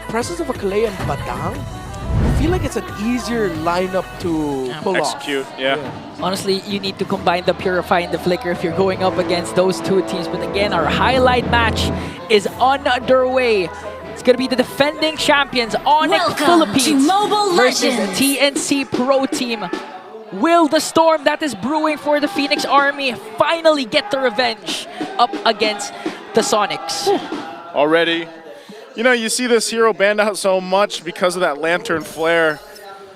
presence of a Kalea and Badang, I feel like it's an easier lineup to pull execute, off. yeah. Honestly, you need to combine the Purify and the Flicker if you're going up against those two teams. But again, our highlight match is underway. It's going to be the defending champions, ONIC Philippines versus the TNC Pro Team. Will the storm that is brewing for the Phoenix Army finally get the revenge up against the Sonics? Already. You know, you see this hero banned out so much because of that Lantern Flare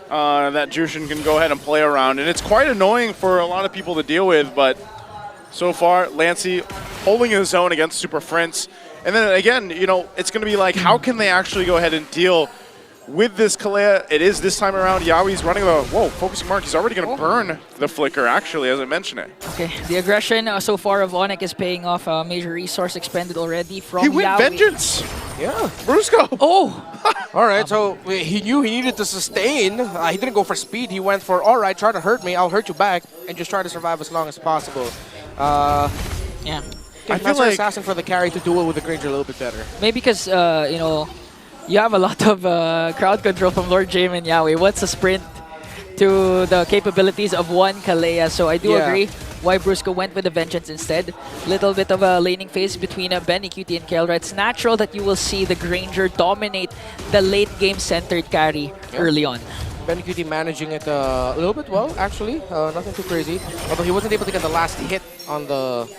that Jushin can go ahead and play around. And it's quite annoying for a lot of people to deal with, but so far, Lancey holding his own against Super Prince. And then again, you know, it's going to be like, how can they actually go ahead and deal with this Kalea? It is this time around. Yawi's running the, focusing mark. He's already going to burn the Flicker, actually, as I mentioned it. Okay, the aggression so far of ONIC is paying off. A major resource expended already from He went Yawi. Vengeance! Yeah. Brusco! Oh! All right, so he knew he needed to sustain. He didn't go for speed. He went for, all right, try to hurt me. I'll hurt you back. And just try to survive as long as possible. Yeah. I feel like Assassin for the carry to duel with the Granger a little bit better. Maybe because, you know, you have a lot of crowd control from Lord Jaime and Yawi. What's a sprint to the capabilities of one Kalea? So I do agree why Brusco went with the Vengeance instead. Little bit of a laning phase between Benny, QT, and Kelra. It's natural that you will see the Granger dominate the late game centered carry early on. Benny QT managing it a little bit well, actually. Nothing too crazy. Although he wasn't able to get the last hit on the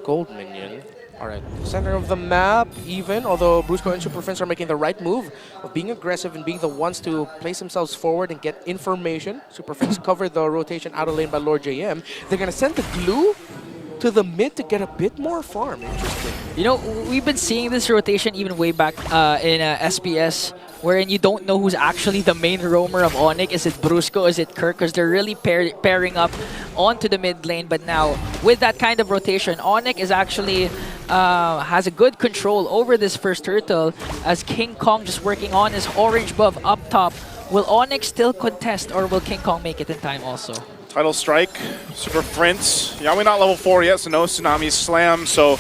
gold minion. All right, center of the map, even, although Brusco and Super Prince are making the right move of being aggressive and being the ones to place themselves forward and get information. Super Prince covered the rotation out of lane by Lord JM. They're going to send the glue to the mid to get a bit more farm. Interesting. You know, we've been seeing this rotation even way back in SPS, wherein you don't know who's actually the main roamer of ONIC. Is it Brusco? Is it Kirk? Because they're really pairing up onto the mid lane. But now, with that kind of rotation, ONIC is actually has a good control over this first turtle as King Kong just working on his orange buff up top. Will ONIC still contest, or will King Kong make it in time also? Title Strike, Super Prince. Yawi not level 4 yet, so no Tsunami Slam. So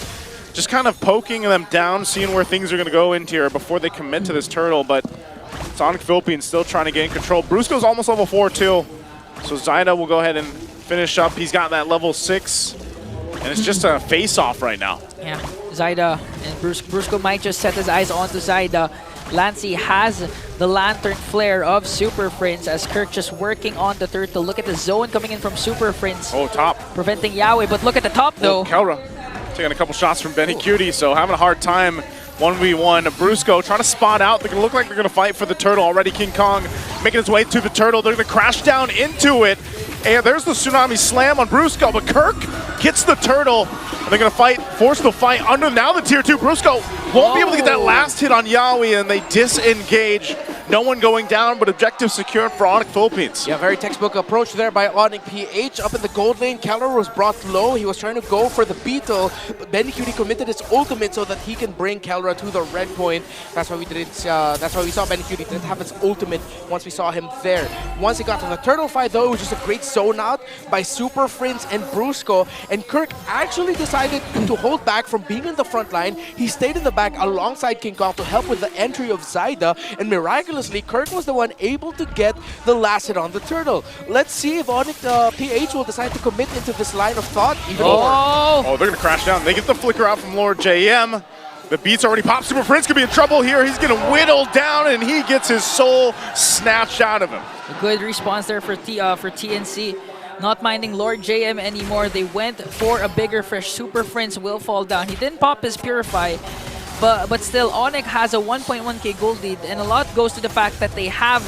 just kind of poking them down, seeing where things are going to go into here before they commit to this turtle. But ONIC Philippines still trying to gain control. Brusco's almost level 4 too. So Zyda will go ahead and finish up. He's got that level 6. And it's just a face-off right now. Yeah, Zyda and Brusco might just set his eyes onto Zyda. Lancey has the Lantern Flare of Super Prince as Kirk just working on the turtle. Look at the zone coming in from Super Prince. Oh, top. Preventing Yawi, but look at the top though. Kelra taking a couple shots from Benny Cutie, so having a hard time. 1v1. Brusco trying to spot out. They're going to look like they're going to fight for the turtle already. King Kong making his way to the turtle. They're going to crash down into it. And there's the Tsunami Slam on Brusco, but Kirk gets the turtle. And they're going to fight, force the fight under now the tier 2. Brusco won't be able to get that last hit on Yawi, and they disengage. No one going down, but objective secured for ONIC Philippines. Yeah, very textbook approach there by ONIC PH. Up in the gold lane, Keller was brought low. He was trying to go for the beetle, but Benny Cutie committed his ultimate so that he can bring Keller to the red point. That's why we didn't. That's why we saw Benny Cutie didn't have his ultimate once we saw him there. Once he got to the turtle fight, though, it was just a great zone out by Super Prince and Brusco. And Kirk actually decided to hold back from being in the front line. He stayed in the back alongside King Kong to help with the entry of Zyda, and miraculously, Kirk was the one able to get the last hit on the turtle. Let's see if ONIC PH will decide to commit into this line of thought even more. Oh, they're going to crash down. They get the flicker out from Lord JM. The beats already popped. Super Prince could be in trouble here. He's going to whittle down, and he gets his soul snatched out of him. A good response there for TNC. Not minding Lord JM anymore. They went for a bigger fish. Super Prince will fall down. He didn't pop his Purify. But still, ONIC has a 1.1k gold lead, and a lot goes to the fact that they have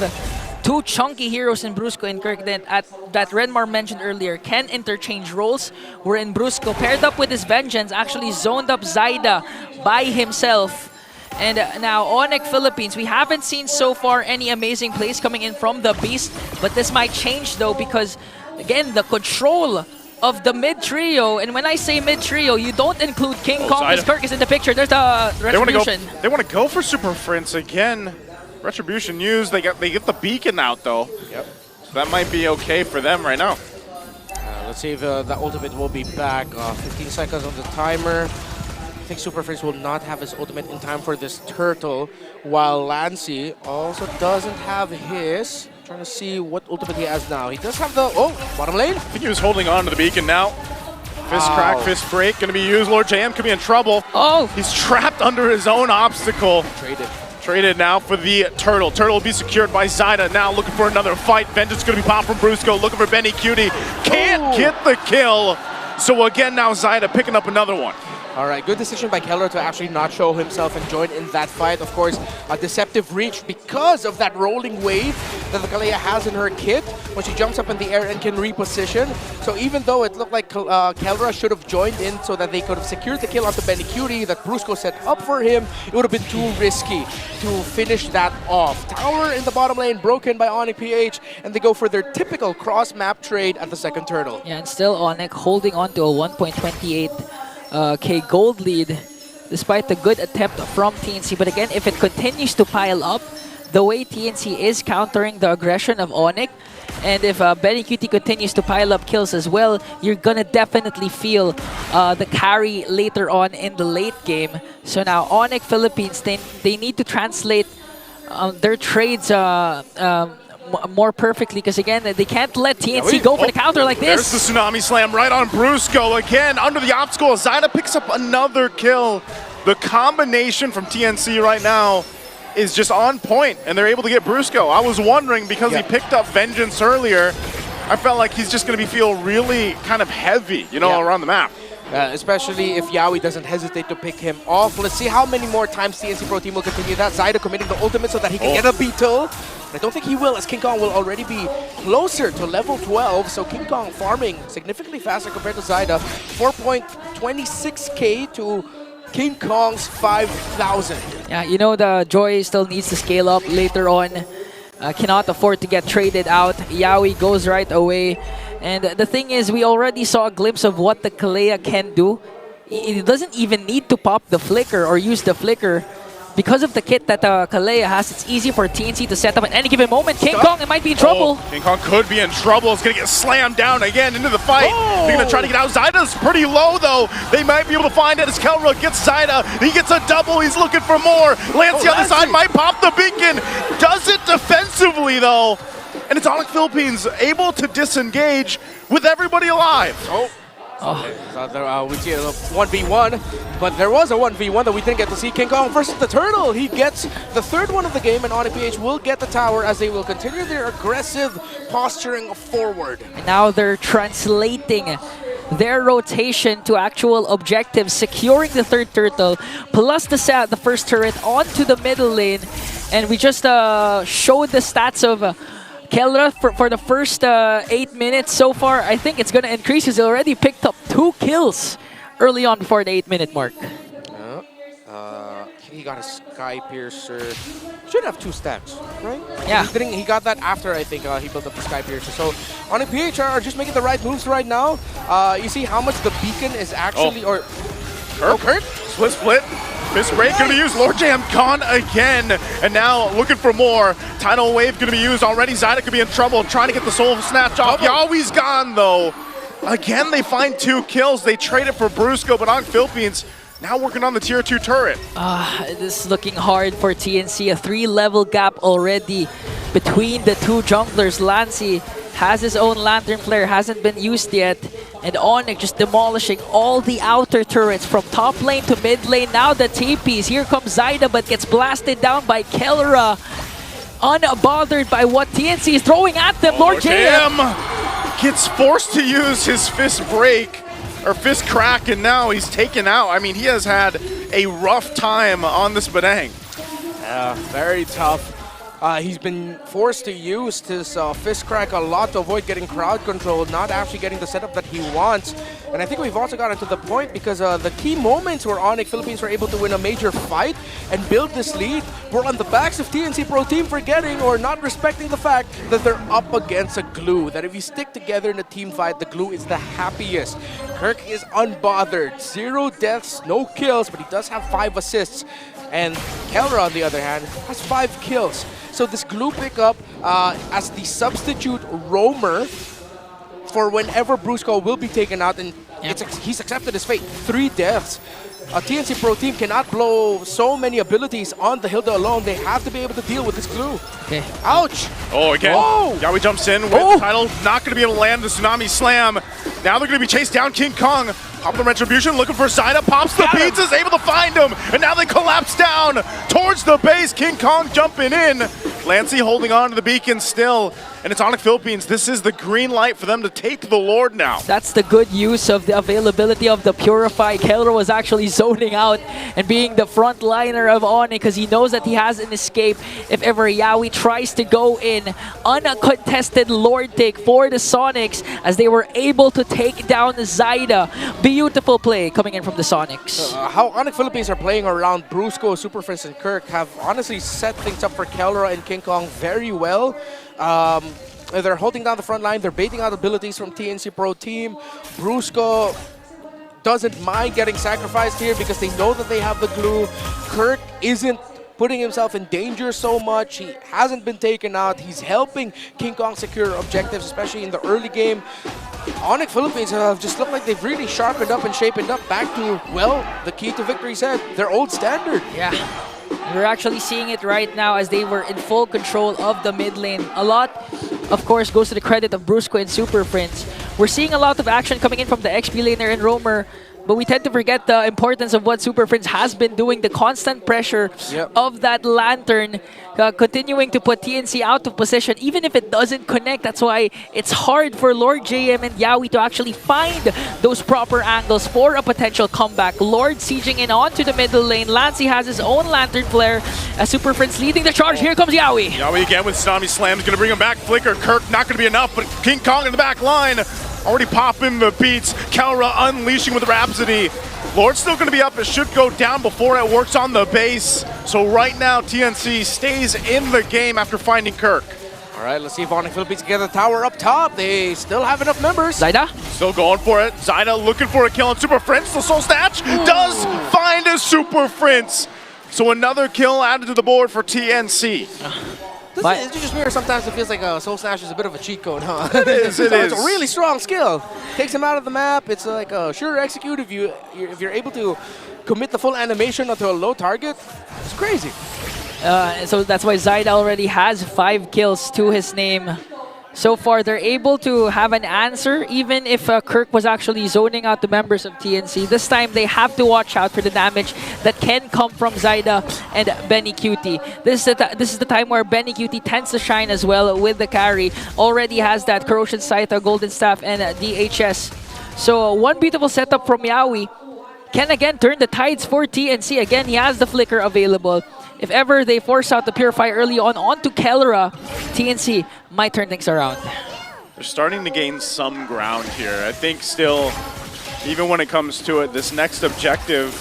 two chunky heroes in Brusco and Kirk that Redmar mentioned earlier can interchange roles, wherein Brusco, paired up with his Vengeance, actually zoned up Zyda by himself. And now, ONIC Philippines, we haven't seen so far any amazing plays coming in from the Beast, but this might change though because, again, the control of the mid trio, and when I say mid trio, you don't include King Kong because Kirk is in the picture. There's the Retribution. They want to go for Super Prince again. Retribution used. They get the beacon out though. Yep. So that might be okay for them right now. Let's see if the ultimate will be back. 15 seconds on the timer. think Super Freeze will not have his ultimate in time for this turtle, while Lancy also doesn't have his. Trying to see what ultimate he has now. He does have the, bottom lane. I think he was holding on to the beacon now. Fist crack, fist break, gonna be used. Lord JM could be in trouble. Oh! He's trapped under his own obstacle. Traded now for the turtle. Turtle will be secured by Zyda. Now looking for another fight. Vengeance gonna be popped from Brusco. Looking for Benny Cutie. Can't get the kill. So again, now Zyda picking up another one. All right, good decision by Keller to actually not show himself and join in that fight. Of course, a deceptive reach because of that rolling wave that the Kalea has in her kit when she jumps up in the air and can reposition. So even though it looked like Keller should have joined in so that they could have secured the kill onto Benny Cutie that Brusco set up for him, it would have been too risky to finish that off. Tower in the bottom lane broken by ONIC PH, and they go for their typical cross-map trade at the second turtle. Yeah, and still ONIC holding on to a 1.28 K gold lead despite the good attempt from TNC. But again, if it continues to pile up the way TNC is countering the aggression of ONIC, and if Benny Cutie continues to pile up kills as well, you're gonna definitely feel the carry later on in the late game. So now ONIC Philippines, they need to translate their trades more perfectly, because again, they can't let TNC go for the counter like this. There's the Tsunami Slam right on Brusco. Again, under the obstacle, Zyda picks up another kill. The combination from TNC right now is just on point, and they're able to get Brusco. I was wondering, because he picked up Vengeance earlier, I felt like he's just going to feel really kind of heavy, you know, around the map. Especially if Yawi doesn't hesitate to pick him off. Let's see how many more times TNC Pro Team will continue that. Zyda committing the ultimate so that he can get a beetle. I don't think he will, as King Kong will already be closer to level 12. So King Kong farming significantly faster compared to Zyda. 4.26k to King Kong's 5,000. Yeah, you know, the Joy still needs to scale up later on. Cannot afford to get traded out. Yawi goes right away. And the thing is, we already saw a glimpse of what the Kalea can do. It doesn't even need to pop the flicker or use the flicker. Because of the kit that Kalea has, it's easy for TNC to set up at any given moment. King Kong, it might be in trouble. King Kong could be in trouble. It's going to get slammed down again into the fight. They're going to try to get out. Zyda's pretty low, though. They might be able to find it as Kelra gets Zyda. He gets a double. He's looking for more. Lance the other side might pop the beacon. Does it defensively, though. And it's ONIC Philippines able to disengage with everybody alive. We see a 1v1, but there was a 1v1 that we didn't get to see. King Kong versus the Turtle. He gets the third one of the game, and ONIC PH will get the tower as they will continue their aggressive posturing forward. And now they're translating their rotation to actual objectives, securing the third turtle, plus the first turret onto the middle lane. And we just showed the stats of Kelra for the first 8 minutes so far. I think it's going to increase. He's already picked up 2 kills early on before the 8-minute mark. He got a Sky Piercer. Should have 2 stacks, right? Yeah. He got that after, I think, he built up the Sky Piercer. So ONIC PH are just making the right moves right now. You see how much the beacon is actually... Kurt? Split. Fist break gonna be used. Lord Jam gone again. And now looking for more. Tidal Wave gonna be used already. Zyda could be in trouble trying to get the soul snatch off. Yawi's gone though. Again, they find 2 kills. They trade it for Brusco, but ONIC Philippines now working on the tier 2 turret. This is looking hard for TNC. A 3-level gap already between the 2 junglers. Lancy has his own Lantern Flare, hasn't been used yet. And ONIC just demolishing all the outer turrets from top lane to mid lane. Now the TPs. Here comes Zyda, but gets blasted down by Kelra. Unbothered by what TNC is throwing at them. Lord JM gets forced to use his fist break, or fist crack, and now he's taken out. I mean, he has had a rough time on this Badang. Yeah, very tough. He's been forced to use his fist crack a lot to avoid getting crowd control, not actually getting the setup that he wants. And I think we've also gotten to the point because the key moments where ONIC Philippines were able to win a major fight and build this lead were on the backs of TNC Pro Team forgetting or not respecting the fact that they're up against a glue. That if you stick together in a team fight, the glue is the happiest. Kirk is unbothered. 0 deaths, no kills, but he does have 5 assists. And Kelra, on the other hand, has 5 kills. So this glue pickup as the substitute roamer for whenever Brusco will be taken out, and he's accepted his fate. 3 deaths. a TNC Pro team cannot blow so many abilities on the Hilda alone. They have to be able to deal with this glue. Okay. Ouch! Oh, again, Yawi jumps in with the title, not going to be able to land the Tsunami Slam. Now they're going to be chased down. King Kong, pop the Retribution, looking for Zaida, pops the beats, is able to find him, and now they collapse down towards the base. King Kong jumping in. Lancey holding on to the beacon still, and it's ONIC Philippines. This is the green light for them to take the Lord now. That's the good use of the availability of the Purify. Kelro was actually zoning out and being the front liner of ONIC because he knows that he has an escape if ever Yawi tries to go in. Uncontested Lord take for the Sonics as they were able to take down Zaida. Beautiful play coming in from the Sonics. How ONIC Philippines are playing around Brusco, Super Friends, and Kirk have honestly set things up for Kelra and King Kong very well. They're holding down the front line. They're baiting out abilities from TNC Pro team. Brusco doesn't mind getting sacrificed here because they know that they have the glue. Kirk isn't putting himself in danger so much. He hasn't been taken out. He's helping King Kong secure objectives, especially in the early game. ONIC Philippines have just looked like they've really sharpened up and shapen up back to, well, the key to victory said, their old standard. Yeah. We're actually seeing it right now as they were in full control of the mid lane. A lot, of course, goes to the credit of Brusco and Super Friends. We're seeing a lot of action coming in from the XP laner and Roamer, but we tend to forget the importance of what Super Friends has been doing, the constant pressure of that Lantern, continuing to put TNC out of position, even if it doesn't connect. That's why it's hard for Lord JM and Yawi to actually find those proper angles for a potential comeback. Lord sieging in onto the middle lane. Lancey has his own Lantern flare as Super Friends leading the charge. Here comes Yawi. Yawi again with Tsunami Slam is going to bring him back. Flicker, Kirk not going to be enough, but King Kong in the back line. Already popping the beats. Kelra unleashing with Rhapsody. Lord's still going to be up. It should go down before it works on the base. So right now, TNC stays in the game after finding Kirk. All right, let's see if ONIC Philippines get the tower up top. They still have enough members. Zaida? Still going for it. Zaida looking for a kill on Super Prince. The Soul Snatch does find a Super Prince. So another kill added to the board for TNC. It's just weird. Sometimes it feels like Soul Snatch is a bit of a cheat code, huh? It is. It's a really strong skill. Takes him out of the map. It's like a sure execute if you're able to commit the full animation onto a low target. It's crazy. So that's why Zaida already has 5 kills to his name. So far, they're able to have an answer, even if Kirk was actually zoning out the members of TNC. This time, they have to watch out for the damage that can come from Zaida and Benny Cutie. This is the time where Benny Cutie tends to shine as well with the carry. Already has that Corrosion Scythe, Golden Staff, and DHS. So one beautiful setup from Yawi can again turn the tides for TNC. Again, he has the Flicker available. If ever they force out the Purify early on onto Kelra, TNC might turn things around. They're starting to gain some ground here. I think still, even when it comes to it, this next objective,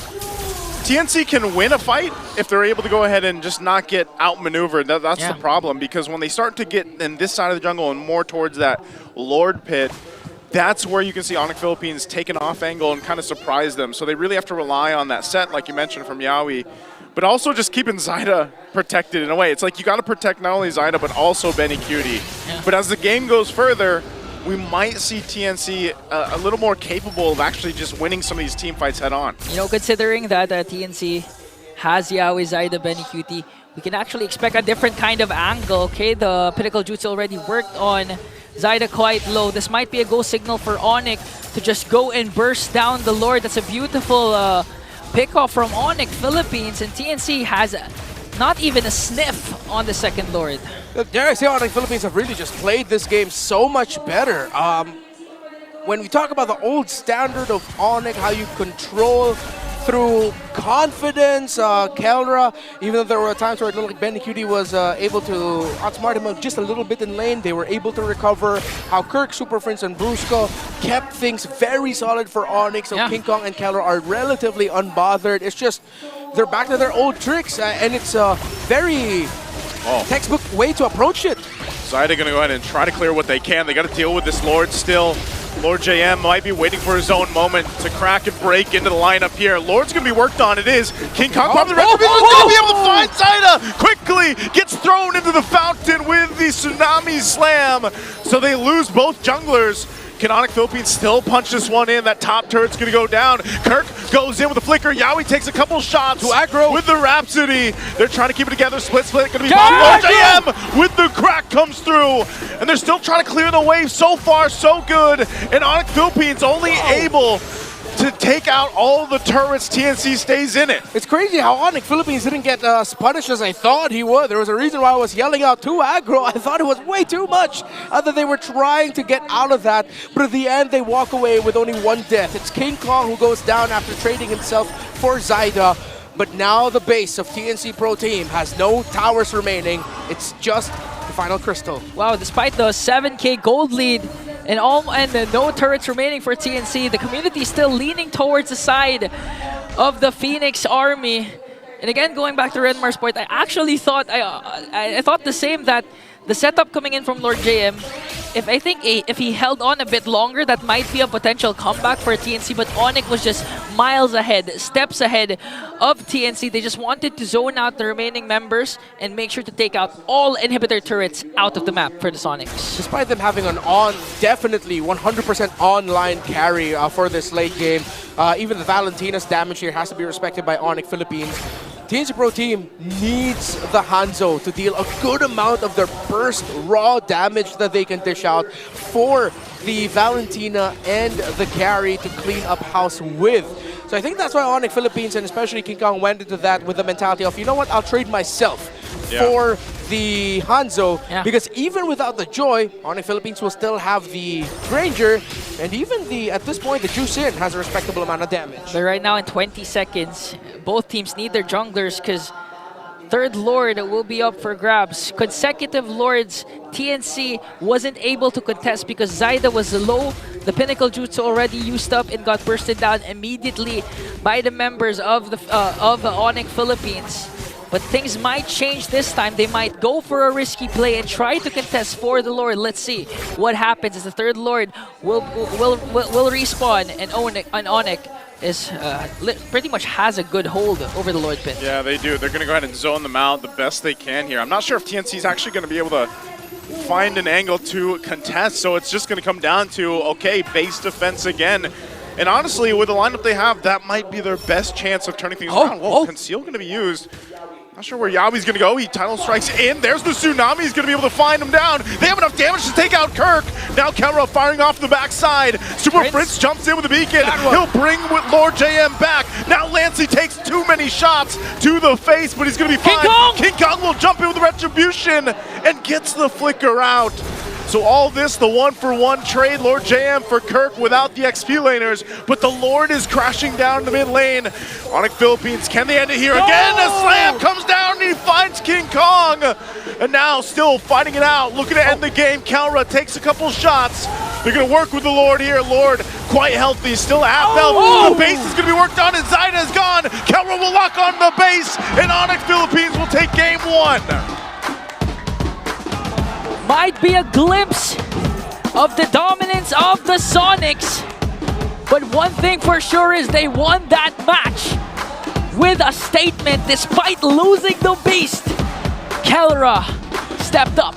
TNC can win a fight if they're able to go ahead and just not get outmaneuvered. That's the problem, because when they start to get in this side of the jungle and more towards that Lord pit, that's where you can see ONIC Philippines take an off angle and kind of surprise them. So they really have to rely on that set, like you mentioned, from Yawi, but also just keeping Zaida protected in a way. It's like you got to protect not only Zaida, but also Benny Cutie. Yeah. But as the game goes further, we might see TNC a little more capable of actually just winning some of these team fights head on. You know, considering that TNC has Yawi, Zaida, Benny Cutie, we can actually expect a different kind of angle. Okay, the Pinnacle Jutsu already worked on Zaida quite low. This might be a go signal for ONIC to just go and burst down the Lord. That's a beautiful pick-off from ONIC Philippines, and TNC has not even a sniff on the second Lord. Dare I say ONIC Philippines have really just played this game so much better. When we talk about the old standard of ONIC, how you control through confidence, Kelra, even though there were times where it looked like Benny Cutie was able to outsmart him just a little bit in lane, they were able to recover. How Kirk, Super Friends, and Brusco kept things very solid for ONIC, so King Kong and Kelra are relatively unbothered. It's just, they're back to their old tricks, and it's a very textbook way to approach it. Zaida gonna go ahead and try to clear what they can. They gotta deal with this Lord still. Lord JM might be waiting for his own moment to crack and break into the lineup here. Lord's going to be worked on. It is. King Kong probably going to be able to find Zaida. Quickly gets thrown into the fountain with the Tsunami Slam. So they lose both junglers. Can ONIC Philippines still punch this one in? That top turret's going to go down. Kirk goes in with a flicker. Yawi takes a couple shots to aggro with the Rhapsody. They're trying to keep it together. Split, going to be bombed. JM with the crack comes through. And they're still trying to clear the wave. So far, so good. And ONIC Philippines only able to take out all the turrets. TNC stays in it. It's crazy how ONIC Philippines didn't get as punished as I thought he would. There was a reason why I was yelling out too aggro. I thought it was way too much. That they were trying to get out of that, but at the end they walk away with only one death. It's King Kong who goes down after trading himself for Zyda. But now the base of TNC Pro Team has no towers remaining. It's just the final crystal. Wow, despite the 7K gold lead and no turrets remaining for TNC, the community is still leaning towards the side of the Phoenix Army. And again, going back to Redmar's point, I actually thought I thought the same, that the setup coming in from Lord JM, if he held on a bit longer, that might be a potential comeback for TNC, but ONIC was just miles ahead, steps ahead of TNC. They just wanted to zone out the remaining members and make sure to take out all inhibitor turrets out of the map for the Sonics. Despite them having an definitely 100% online carry for this late game, even the Valentina's damage here has to be respected by ONIC Philippines. TNC Pro Team needs the Hanzo to deal a good amount of their burst raw damage that they can dish out for the Valentina and the carry to clean up house with. So I think that's why ONIC Philippines and especially King Kong went into that with the mentality of, you know what, I'll trade myself for the Hanzo, because even without the Joy, ONIC Philippines will still have the Granger, and even at this point, the Juicin has a respectable amount of damage. But right now in 20 seconds, both teams need their junglers because third Lord will be up for grabs. Consecutive Lords, TNC wasn't able to contest because Zyda was low. The Pinnacle Jutsu already used up and got bursted down immediately by the members of the ONIC Philippines. But things might change this time. They might go for a risky play and try to contest for the Lord. Let's see what happens as the third Lord will respawn, and ONIC is pretty much has a good hold over the Lord pin. Yeah, they do. They're going to go ahead and zone them out the best they can here. I'm not sure if TNC is actually going to be able to find an angle to contest, so it's just going to come down to, okay, base defense again. And honestly, with the lineup they have, that might be their best chance of turning things around. Whoa, Conceal going to be used. Not sure where Yawi's going to go. He title strikes in. There's the Tsunami. He's going to be able to find him down. They have enough damage to take out Kirk. Now Kelra firing off the backside. Super Prince jumps in with the beacon. He'll bring with Lord JM back. Now Lancey takes too many shots to the face, but he's going to be fine. King Kong will jump in with the Retribution and gets the flicker out. So all this, the 1-for-1 trade, Lord JM for Kirk without the XP laners, but the Lord is crashing down the mid lane. ONIC Philippines, can they end it here? Again, a slam comes down and he finds King Kong. And now still fighting it out, looking to end the game. Kelra takes a couple shots. They're gonna work with the Lord here. Lord, quite healthy, still at half health. The base is gonna be worked on and Zyda is gone. Kelra will lock on the base and ONIC Philippines will take game one. Might be a glimpse of the dominance of the Sonics, but one thing for sure is they won that match with a statement despite losing the beast. Kelra stepped up.